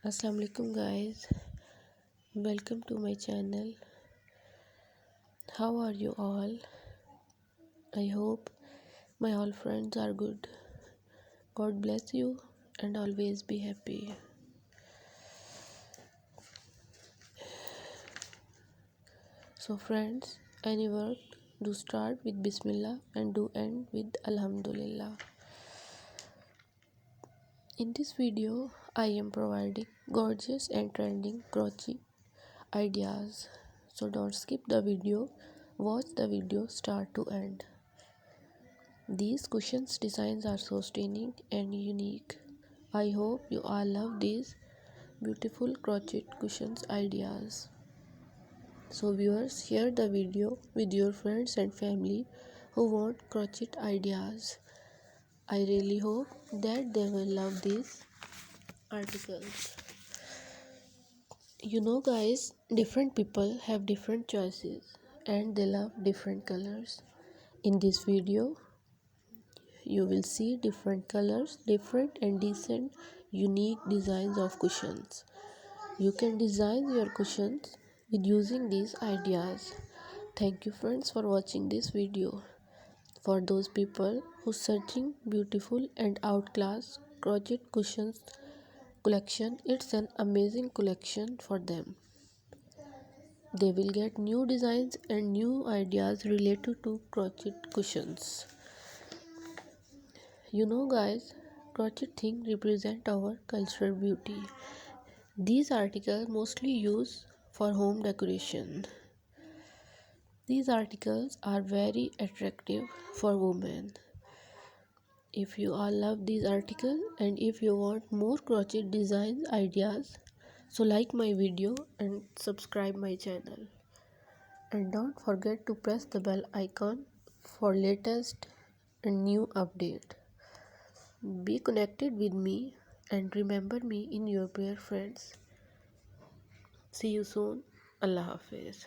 Assalamu alaikum guys, welcome to my channel. How are you all? I hope my all friends are good. God bless you and always be happy. So friends, any work do start with Bismillah and do end with Alhamdulillah. In this video, I am providing gorgeous and trending crochet ideas. So don't skip the video, watch the video start to end. These cushions designs are so stunning and unique. I hope you all love these beautiful crochet cushions ideas. So viewers, share the video with your friends and family who want crochet ideas. I really hope that they will love these articles. You know guys, different people have different choices and they love different colors. In this video, you will see different colors, different and decent, unique designs of cushions. You can design your cushions with using these ideas. Thank you friends for watching this video. For those people who searching beautiful and outclass crochet cushions collection, it's an amazing collection for them. They will get new designs and new ideas related to crochet cushions. You know guys, crochet things represent our cultural beauty. These articles mostly used for home decoration. These articles are very attractive for women. If you all love these articles and if you want more crochet design ideas, so like my video and subscribe my channel. And don't forget to press the bell icon for latest and new update. Be connected with me and remember me in your prayer friends. See you soon. Allah Hafiz.